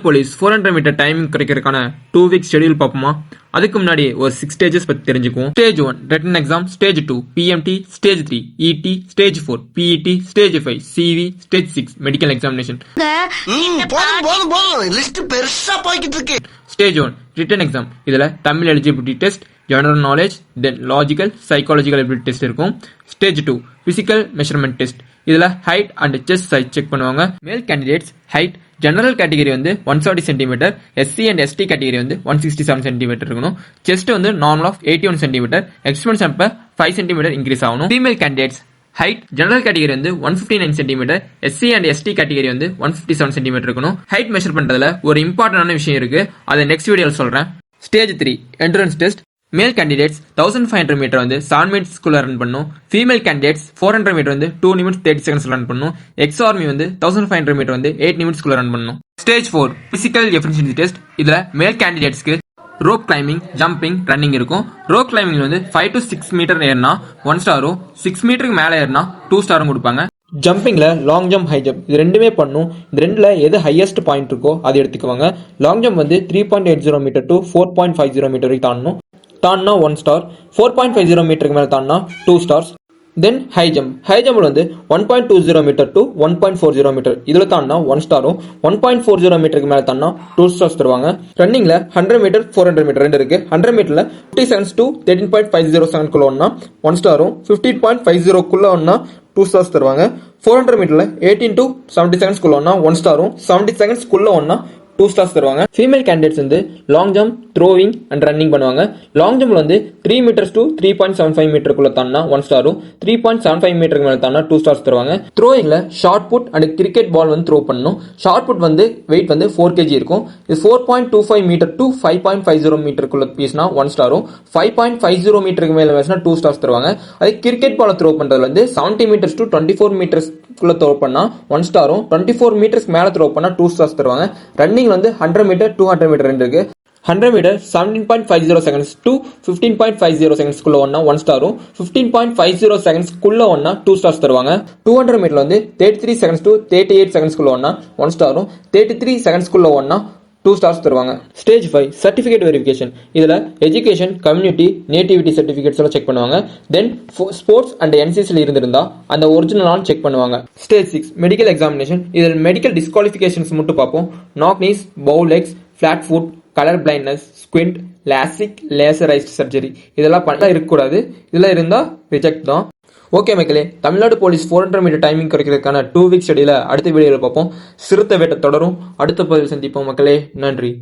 Police 400 metre timing குறைக்கிறதுக்கான 2 week schedule பார்ப்போமா? அதுக்கு முன்னாடி ஒரு 6 ஸ்டேஜஸ் பத்தி தெரிஞ்சுக்குவோம். Stage 1 written exam, stage 2 PMT, stage 3 ET, stage 4 PET, stage 5 CV, stage 6 medical examination. Stage 1 written exam, இதுல Tamil eligibility test, general knowledge, then logical psychological ability test இருக்கும். Stage 2 physical measurement test, இதுல height and chest size check பண்ணுவாங்க. Male candidates height general category வந்து 170 centimetre, SC and ST category வந்து 167 centimetre இருக்கணும். Chest வந்து normal off 81 centimetre, expense அப்ப 5 centimetre increase ஆகணும். Female candidates height general category வந்து 159 centimetre, SC and ST category வந்து 157 centimetre இருக்கணும். ஹைட் மெஷர் பண்றதுல ஒரு இம்பார்ட்டன்டான விஷயம் இருக்கு, அதை நெக்ஸ்ட் வீடியோல சொல்றேன். ஸ்டேஜ் 3 என்ட்ரன்ஸ் டெஸ்ட், மேல் கேண்டிடேட்ஸ் 1500 மீட்டர் வந்து 7 மினிட்ஸ்க்குள்ள ரன் பண்ணும். ஃபீமேல் கேண்டிடேட்ஸ் 400 மீட்டர் வந்து 2 நிமிட்ஸ் 30 செகண்ட்ஸ் ரன் பண்ணும். எக்ஸ் ஆர்மி வந்து 1500 மீட்டர் வந்து 8 நிமிட்ஸ்க்குள்ள ரன் பண்ணும். ஸ்டேஜ் 4 பிசிக்கல் எஃபிஷியன்சி டெஸ்ட், இதுல மேல் கேண்டிடேட்ஸ்க்கு ரோப் கிளைம்பிங், ஜம்பிங், ரன்னிங் இருக்கும். ரோப் கிளைம்பிங் வந்து 5 to 6 மீட்டர் ஏறினா 1 ஸ்டாரும், 6 மீட்டருக்கு மேல ஏறினா 2 ஸ்டாரும் கொடுப்பாங்க. ஜம்பிங்ல லாங் ஜம்ப், ஹை ஜம்ப் இது ரெண்டுமே பண்ணும். இந்த ரெண்டுல எது ஹையஸ்ட் பாயிண்ட் இருக்கோ அதை எடுத்துக்குவாங்க. லாங் ஜம்ப் வந்து 3.80 மீட்டர் டு 4.50 மீட்டர் வரைக்கும் தாண்டணும். தான்னா 1 ஸ்டார், 4.50 மீட்டருக்கு மேல தான்னா 2 stars. Then high jump, high ஜம்ப்ல வந்து 1.20 மீட்டர் டு 1.40 மீட்டர் இதுல தான்னா 1 ஸ்டாரும், 1.40 மீட்டருக்கு மேல தான்னா 2 ஸ்டார்ஸ் தருவாங்க. ரன்னிங்ல 100 மீட்டர் 400 மீட்டர் ரெண்டு இருக்கு. 100 மீட்டர்ல 50 செகண்ட்ஸ் டு 13.50 செகண்ட் குள்ள ஒன்னா 1 ஸ்டாரும், 15.50 குள்ள ஒன்னா 2 ஸ்டார்ஸ் தருவாங்க. 400 மீட்டர்ல 18 to 70 செகண்ட்ஸ் குள்ள ஒன்னா 1 ஸ்டாரும், 70 செகண்ட்ஸ் குள்ள ஒன்னா 2 ஸ்டார்ஸ் தருவாங்க. ஃபீமேல் கேண்டிடேட்ஸ் வந்து long jump, throwing and running பண்ணுவாங்க. லாங் ஜம்ப்ல வந்து 3 மீட்டர்ஸ் டு 3.75 மீட்டருக்குள்ள தான்னா 1 ஸ்டாரும், 3.75 மீட்டருக்கு மேல தான்னா 2 ஸ்டார்ஸ் தருவாங்க. த்ரோயிங்ல shot put and cricket ball வந்து த்ரோ பண்ணணும். ஷார்ட் புட் வந்து வெயிட் வந்து 4 kg இருக்கும். இது 4.25 மீட்டர் டு 5.50 மீட்டருக்குள்ள பீஸ்னா 1 ஸ்டாரும், 5.50 மீட்டருக்கு மேல பேசினா 2 ஸ்டார்ஸ் தருவாங்க. அதே கிரிக்கெட் பால் த்ரோ பண்றது வந்து 70 மீட்டர்ஸ் டு 24 மீட்டர்ஸ் த்ரோ பண்ணா 1 ஸ்டாரும், 24 மீட்டர்ஸ் மேல த்ரோ பண்ணா 2 ஸ்டார்ஸ் தருவாங்க. ரன்னிங் வந்து 100 மீட்டர் 200 மீட்டர் ரெண்டு இருக்கு. 100 மீட்டர் 17.50 செகண்ட்ஸ் டு 15.50 செகண்ட்ஸ் குள்ள ஒன்னா 1 ஸ்டாரும், 15.50 செகண்ட்ஸ் குள்ள ஒன்னா 2 ஸ்டார்ஸ் தருவாங்க. 200 மீட்டர்ல வந்து 33 செகண்ட்ஸ் டு 38 செகண்ட்ஸ் குள்ள ஒன்னா 1 ஸ்டாரும், 33 செகண்ட்ஸ் குள்ள ஒன்னா 2 ஸ்டார்ஸ் தருவாங்க. ஸ்டேஜ் 5 சர்டிபிகேட் வெரிஃபிகேஷன், இதுல எஜுகேஷன், கம்யூனிட்டி, நேட்டிவிட்டி சர்டிபிகேட்ஸ் எல்லாம் செக் பண்ணுவாங்க. தென் ஸ்போர்ட்ஸ் அண்ட் என்சிசில இருந்திருந்தா அந்த ஒரிஜினல் செக் பண்ணுவாங்க. ஸ்டேஜ் 6 மெடிக்கல் எக்ஸாமினேஷன், இதில் மெடிக்கல் டிஸ்குவாலிஃபிகேஷன்ஸ் மட்டும் பார்ப்போம். Knock knees, bow legs, flat foot, colour blindness, squint, LASIK, laserised surgery இதெல்லாம் பண்ண இருக்கக்கூடாது. இதெல்லாம் இருந்தா ரிஜெக்ட் தான். ஓகே மக்களே, தமிழ்நாடு போலீஸ் 400 மீட்டர் டைமிங் குறைக்கிறதுக்கான 2 வீக் ஷெடியூல அடுத்த வீடியோவில் பார்ப்போம். சிறுத்தை வேட்டை தொடரும். அடுத்த பதிவில் சந்திப்போம் மக்களே. நன்றி.